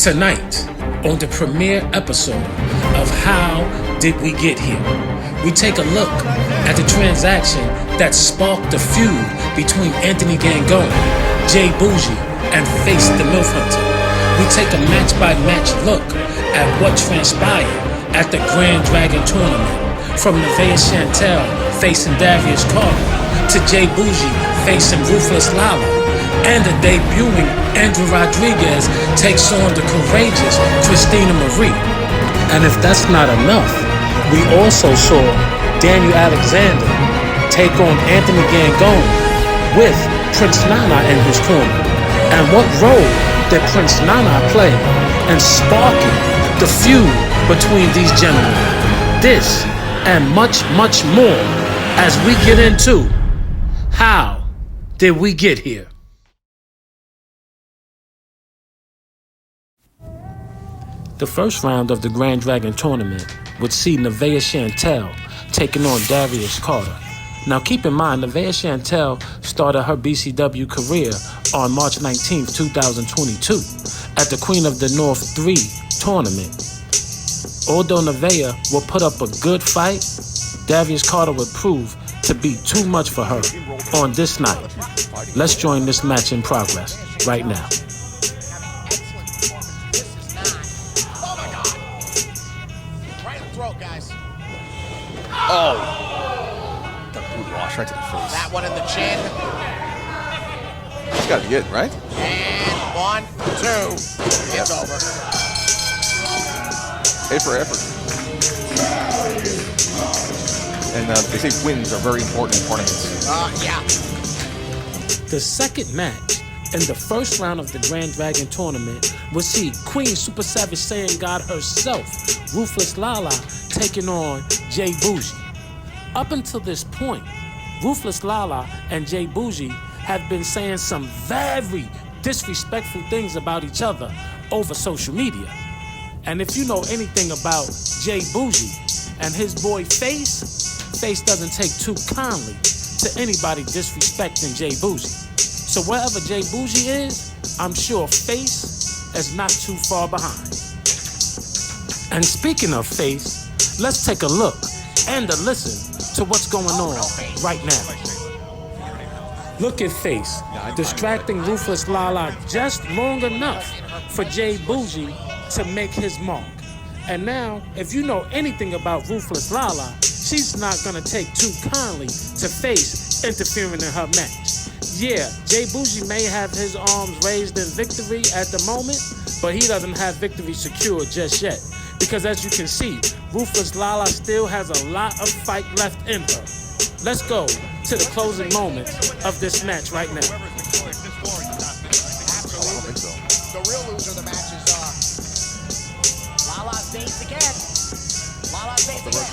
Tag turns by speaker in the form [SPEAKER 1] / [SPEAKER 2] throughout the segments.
[SPEAKER 1] Tonight, on the premiere episode of How Did We Get Here, we take a look at the transaction that sparked the feud between Anthony Gangone, Jay Bougie, and Face the MILF Hunter. We take a match-by-match look at what transpired at the Grand Dragon Tournament, from Nevaeh Chantel facing Darius Carter to Jay Bougie facing Ruthless Lala, and the debuting Andrew Rodriguez takes on the courageous Christina Marie. And if that's not enough, we also saw Daniel Alexander take on Anthony Gangone with Prince Nana in his corner. And what role did Prince Nana play in sparking the feud between these gentlemen? This and much, much more as we get into How Did We Get Here? The first round of the Grand Dragon Tournament would see Nevaeh Chantel taking on Darius Carter. Now keep in mind, Nevaeh Chantel started her BCW career on March 19, 2022 at the Queen of the North 3 tournament. Although Nevaeh will put up a good fight, Darius Carter would prove to be too much for her on this night. Let's join this match in progress right now.
[SPEAKER 2] Oh! The boot wash right to the face.
[SPEAKER 3] That one in the chin.
[SPEAKER 2] He's got to be it, right?
[SPEAKER 3] And 1, 2. It's over.
[SPEAKER 2] A for effort. And they say wins are very important in tournaments.
[SPEAKER 3] Yeah.
[SPEAKER 1] The second match in the first round of the Grand Dragon Tournament will see Queen Super Savage Saiyan God herself, Ruthless Lala, taking on Jay Bougie. Up until this point, Ruthless Lala and Jay Bougie have been saying some very disrespectful things about each other over social media. And if you know anything about Jay Bougie and his boy Face doesn't take too kindly to anybody disrespecting Jay Bougie. So wherever Jay Bougie is, I'm sure Face is not too far behind. And speaking of Face, let's take a look and a listen to what's going on right now. Look at Face, distracting Ruthless Lala just long enough for Jay Bougie to make his mark. And now, if you know anything about Ruthless Lala, she's not gonna take too kindly to Face interfering in her match. Yeah, Jay Bougie may have his arms raised in victory at the moment, but he doesn't have victory secured just yet. Because as you can see, Ruthless Lala still has a lot of fight left in her. Let's go to the closing moments of this match right now.
[SPEAKER 3] The real loser of the match is Lala's dazed again. Lala's dazed again.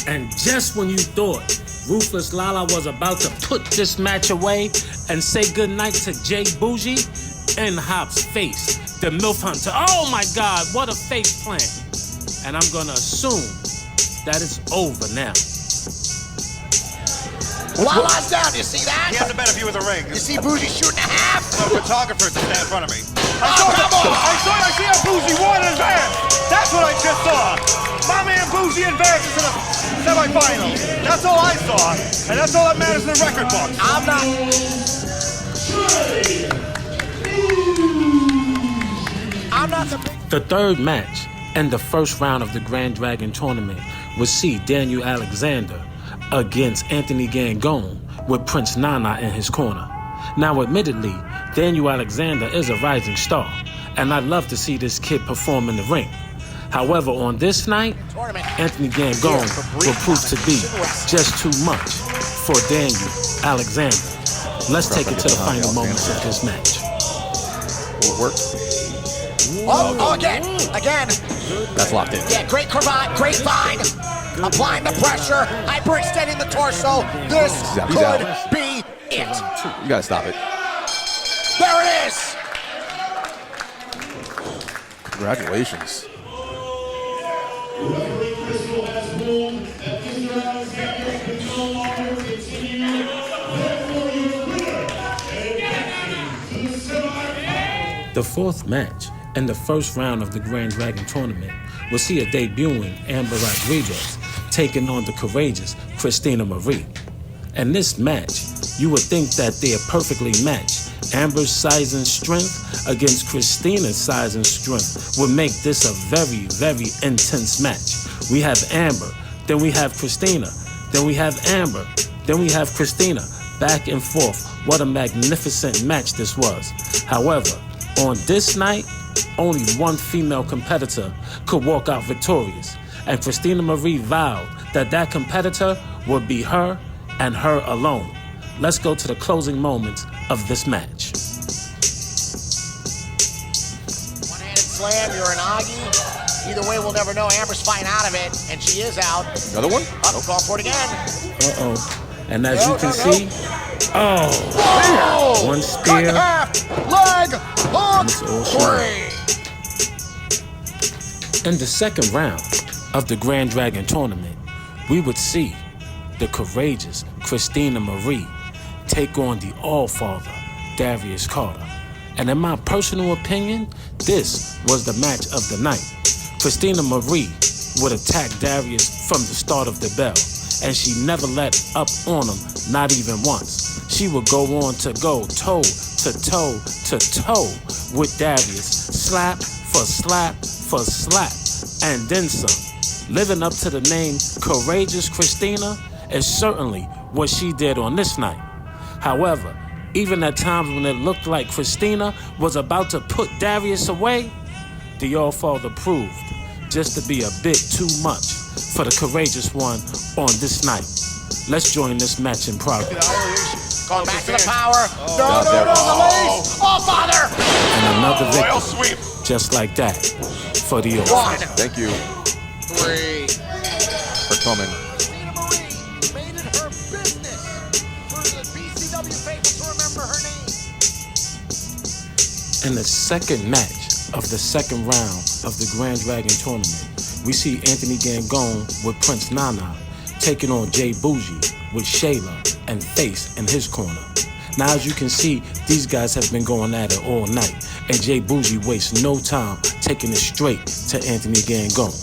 [SPEAKER 1] And just when you thought Ruthless Lala was about to put this match away and say goodnight to Jay Bougie, in hops Face, the MILF Hunter. Oh my God, what a face plant. And I'm gonna assume that it's over now.
[SPEAKER 3] Lala's down, you see that?
[SPEAKER 4] He has a better view of the ring.
[SPEAKER 3] You see Bougie shooting a half?
[SPEAKER 4] The photographer to stand in front of me.
[SPEAKER 3] I
[SPEAKER 4] see how Bougie won in advance. That's what I just saw. My man Bougie advances to the semifinals. That's all I saw. And that's all that matters in the record books.
[SPEAKER 3] I'm not.
[SPEAKER 1] The third match and the first round of the Grand Dragon Tournament will see Daniel Alexander against Anthony Gangone with Prince Nana in his corner. Now, admittedly, Daniel Alexander is a rising star, and I'd love to see this kid perform in the ring. However, on this night, Anthony Gangone will prove to be just too much for Daniel Alexander. Let's take it to the final moments of this match.
[SPEAKER 2] Will it work?
[SPEAKER 3] Oh, again.
[SPEAKER 2] That's locked in.
[SPEAKER 3] Yeah, great vine. Applying the pressure, hyperextending the torso. This could be it.
[SPEAKER 2] You gotta stop it.
[SPEAKER 3] There it is.
[SPEAKER 2] Congratulations.
[SPEAKER 1] The fourth match in the first round of the Grand Dragon tournament will see a debuting Amber Rodriguez taking on the courageous Christina Marie. In this match, you would think that they are perfectly matched. Amber's size and strength against Christina's size and strength would make this a very, very intense match. We have Amber, then we have Christina, then we have Amber, then we have Christina, back and forth. What a magnificent match this was. However, on this night, only one female competitor could walk out victorious, and Christina Marie vowed that that competitor would be her and her alone. Let's go to the closing moments of this match.
[SPEAKER 3] One-handed slam, Uranagi. Either way, we'll never know. Amber's fine out of it, and she is out.
[SPEAKER 2] Another one?
[SPEAKER 3] Up, nope. Call for it again.
[SPEAKER 1] And as you can see, one spear.
[SPEAKER 3] Leg hook. Three.
[SPEAKER 1] In the second round of the Grand Dragon tournament, we would see the courageous Christina Marie take on the All-Father Darius Carter. And in my personal opinion, this was the match of the night. Christina Marie would attack Darius from the start of the bell, and she never let up on him, not even once. She would go on to go toe to toe to toe with Darius, slap for slap for slap, and then some. Living up to the name Courageous Christina is certainly what she did on this night. However, even at times when it looked like Christina was about to put Darius away, the All-Father proved just to be a bit too much for the courageous one on this night. Let's join this match in progress.
[SPEAKER 3] Going back to the power. No, the lace. All-Father.
[SPEAKER 1] And another victory, just like that, for the All-Father.
[SPEAKER 2] Thank you.
[SPEAKER 3] 3.
[SPEAKER 2] For coming.
[SPEAKER 3] Christina Marie made it her business for the BCW faithful to remember her name.
[SPEAKER 1] In the second match of the second round of the Grand Dragon tournament, we see Anthony Gangone with Prince Nana taking on Jay Bougie with Shayla and Face in his corner. Now, as you can see, these guys have been going at it all night, and Jay Bougie wastes no time taking it straight to Anthony Gangone.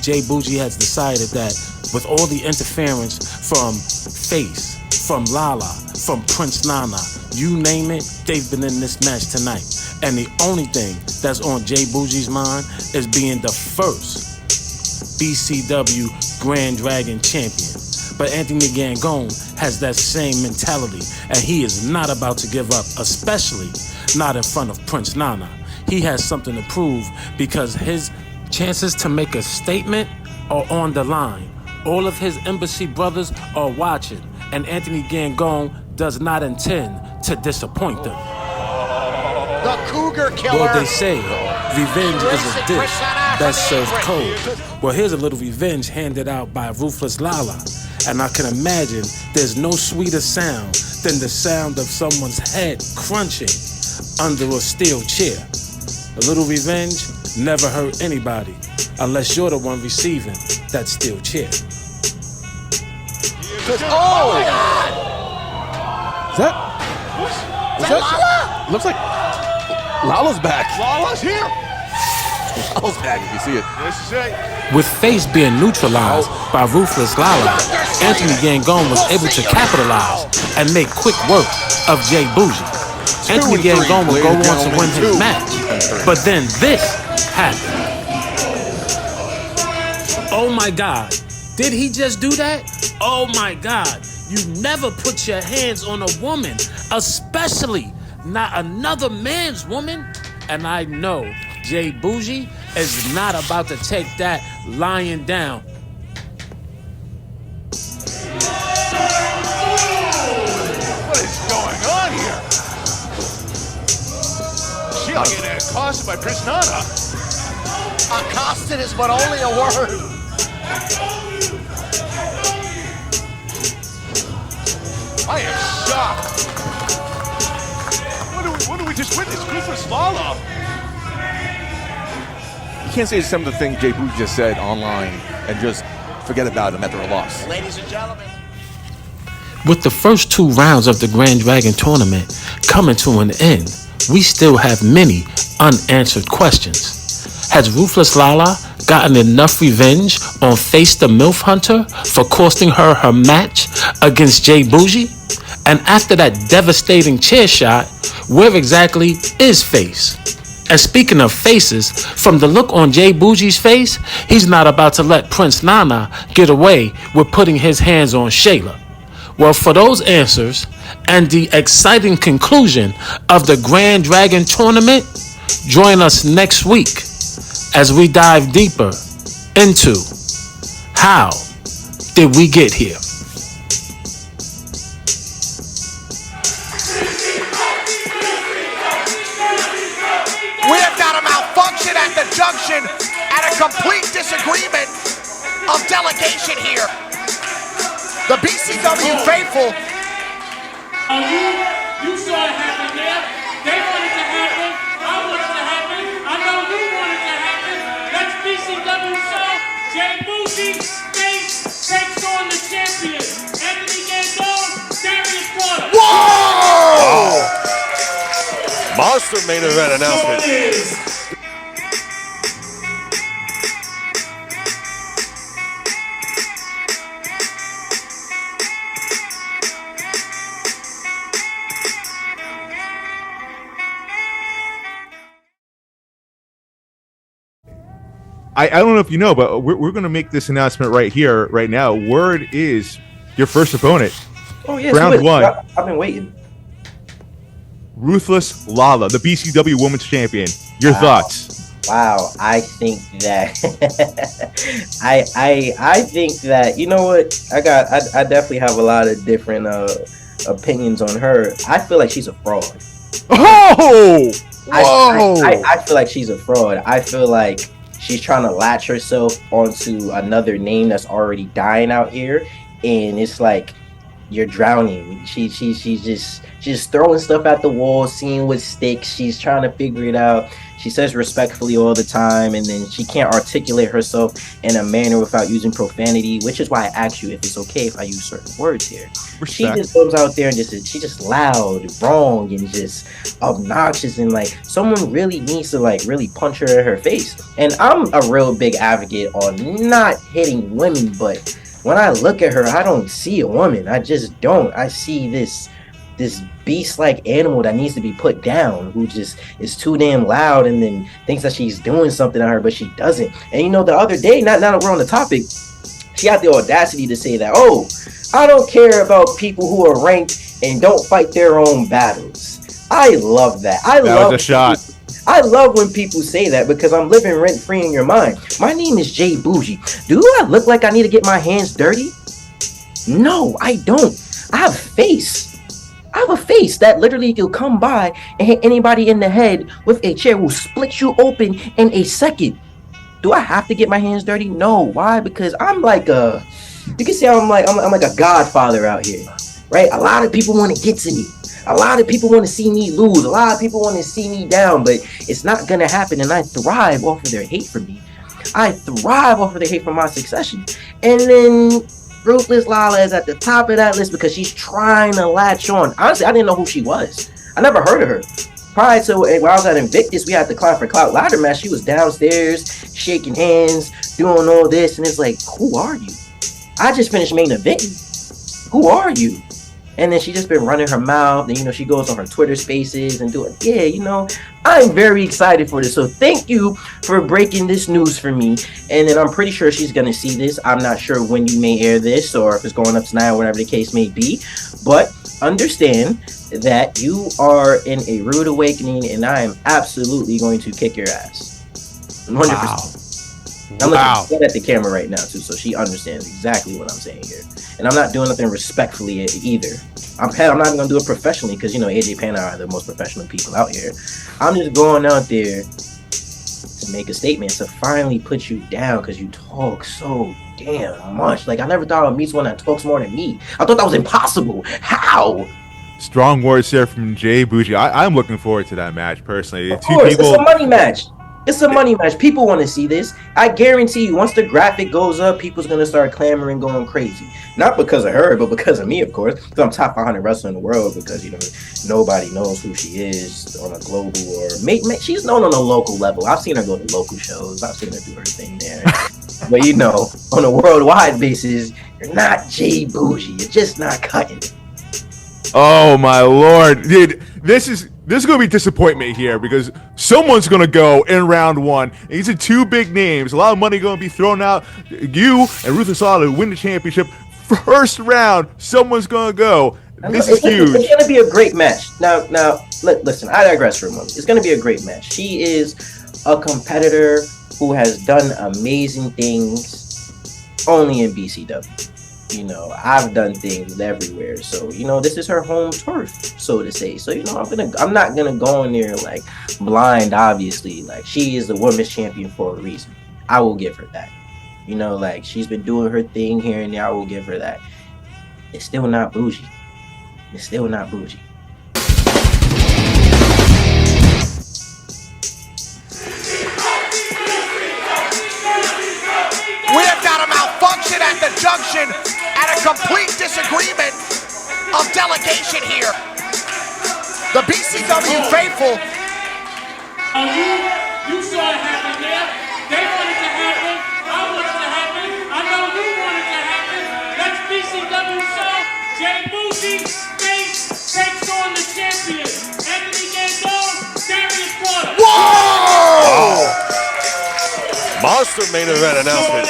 [SPEAKER 1] Jay Bougie has decided that with all the interference from Face, from Lala, from Prince Nana, you name it, they've been in this match tonight. And the only thing that's on Jay Bougie's mind is being the first BCW Grand Dragon champion. But Anthony Gangone has that same mentality, and he is not about to give up, especially not in front of Prince Nana. He has something to prove because his chances to make a statement are on the line. All of his embassy brothers are watching, and Anthony Gangone does not intend to disappoint them.
[SPEAKER 3] The Cougar Killer.
[SPEAKER 1] Well, they say revenge is a dish that's served cold. Well, here's a little revenge handed out by Ruthless Lala. And I can imagine there's no sweeter sound than the sound of someone's head crunching under a steel chair. A little revenge never hurt anybody unless you're the one receiving that steel chair.
[SPEAKER 3] Oh my God!
[SPEAKER 2] Is that
[SPEAKER 3] Lala?
[SPEAKER 2] Looks like Lala's back.
[SPEAKER 4] Lala's here.
[SPEAKER 2] Lala's back, if you see it.
[SPEAKER 4] This is it.
[SPEAKER 1] With Face being neutralized by Ruthless Lala, Anthony Gangone was able to capitalize and make quick work of Jay Bougie. Anthony Gangone would go on to win his match, but then this happened. Oh my God, did he just do that? Oh my God, you never put your hands on a woman, especially not another man's woman. And I know Jay Bougie is not about to take that lying down.
[SPEAKER 4] What is going on here? She ought to get accosted by Prince Nana.
[SPEAKER 3] Accosted is but only a word.
[SPEAKER 4] I am shocked. What do we just witness? Ruthless Lala.
[SPEAKER 2] You can't say some of the things Jay Bougie just said online and just forget about them after a loss.
[SPEAKER 3] Ladies and gentlemen.
[SPEAKER 1] With the first two rounds of the Grand Dragon tournament coming to an end, we still have many unanswered questions. Has Ruthless Lala gotten enough revenge on Face the MILF Hunter for costing her her match against Jay Bougie? And after that devastating chair shot, where exactly is Face? And speaking of faces, from the look on Jay Bougie's face, he's not about to let Prince Nana get away with putting his hands on Shayla. Well, for those answers and the exciting conclusion of the Grand Dragon Tournament, join us next week as we dive deeper into how did we get here?
[SPEAKER 3] We have got a malfunction at the junction and a complete disagreement of delegation here. The BCW faithful.
[SPEAKER 1] You saw it happen there. They wanted to happen. I wanted to happen. I know you wanted to happen. That's BCW show. Jay Bougie, Face, takes on the champion. Anthony Gandone, Darius Porter.
[SPEAKER 3] Whoa!
[SPEAKER 5] Monster main event announcement.
[SPEAKER 6] I don't know if you know, but we're going to make this announcement right here, right now. Word is your first opponent.
[SPEAKER 7] Oh, yes.
[SPEAKER 6] Round one.
[SPEAKER 7] I've been waiting.
[SPEAKER 6] Ruthless Lala, the BCW Women's Champion. Your thoughts?
[SPEAKER 7] Wow, I think that I think that, you know what, I definitely have a lot of different opinions on her. I feel like she's a fraud.
[SPEAKER 6] Oh! Whoa!
[SPEAKER 7] I feel like she's a fraud. I feel like she's trying to latch herself onto another name that's already dying out here, and it's like you're drowning. She's just throwing stuff at the wall, seeing what sticks. She's trying to figure it out. She says respectfully all the time, and then she can't articulate herself in a manner without using profanity, which is why I asked you if it's okay if I use certain words here.
[SPEAKER 6] Respect.
[SPEAKER 7] She just goes out there and she's just loud, wrong, and just obnoxious, and like someone really needs to like really punch her in her face. And I'm a real big advocate on not hitting women, but when I look at her, I don't see a woman. I just don't. I see this beast-like animal that needs to be put down, who just is too damn loud and then thinks that she's doing something to her, but she doesn't. And you know, the other day, now that we're on the topic, she had the audacity to say that, oh, I don't care about people who are ranked and don't fight their own battles. I love that.
[SPEAKER 6] That was a shot.
[SPEAKER 7] I love when people say that because I'm living rent-free in your mind. My name is Jay Bougie. Do I look like I need to get my hands dirty? No, I don't. I have a face that literally will come by and hit anybody in the head with a chair, will split you open in a second. Do I have to get my hands dirty? No. Why? Because I'm like you can say I'm like a godfather out here, right? A lot of people want to get to me. A lot of people want to see me lose. A lot of people want to see me down, but it's not gonna happen. And I thrive off of their hate for me. I thrive off of their hate for my succession. And then Ruthless Lala is at the top of that list because she's trying to latch on. Honestly, I didn't know who she was. I never heard of her. Prior to when I was at Invictus, we had the Clown for Clout ladder match. She was downstairs, shaking hands, doing all this, and it's like, who are you? I just finished main eventing. Who are you? And then she just been running her mouth, and you know, she goes on her Twitter spaces and doing, yeah, you know, I'm very excited for this. So thank you for breaking this news for me. And then I'm pretty sure she's gonna see this. I'm not sure when you may air this or if it's going up tonight or whatever the case may be, but understand that you are in a rude awakening, and I am absolutely going to kick your ass. 100%. I'm looking right at the camera right now too, so she understands exactly what I'm saying here. And I'm not doing nothing respectfully either. I'm not even gonna do it professionally because, you know, AJ Pan are the most professional people out here. I'm just going out there to make a statement, to finally put you down because you talk so damn much. Like, I never thought I'd meet someone that talks more than me. I thought that was impossible. How?
[SPEAKER 6] Strong words here from Jay Bougie. I'm looking forward to that match personally.
[SPEAKER 7] Of course, it's a money match. It's a money match. People want to see this. I guarantee you, once the graphic goes up, people's gonna start clamoring, going crazy. Not because of her, but because of me, of course. Because I'm top 500 wrestler in the world. Because nobody knows who she is on a global or she's known on a local level. I've seen her go to local shows. I've seen her do her thing there. But on a worldwide basis, you're not Jay Bougie. You're just not cutting it.
[SPEAKER 6] Oh my lord, dude! This is gonna be disappointment here because someone's gonna go in round one. And these are two big names. A lot of money gonna be thrown out. You and Ruthless Lala win the championship. First round, someone's gonna go. This is huge.
[SPEAKER 7] It's gonna be a great match. Now, listen. I digress for a moment. It's gonna be a great match. She is a competitor who has done amazing things only in BCW. I've done things everywhere, so this is her home turf, so to say. So I'm not gonna go in there like blind. Obviously, like she is the women's champion for a reason. I will give her that. Like she's been doing her thing here and there. I will give her that. It's still not bougie. It's still not bougie.
[SPEAKER 3] We have got a malfunction at the junction and a complete disagreement of delegation here. The BCW faithful.
[SPEAKER 1] You saw it happen there. They wanted to happen. I wanted to happen. I know you wanted to happen. Let's BCW show. Jay Bougie takes on the champion. Anthony Gandone, Darius Porter.
[SPEAKER 3] Whoa!
[SPEAKER 5] Monster main event announcement.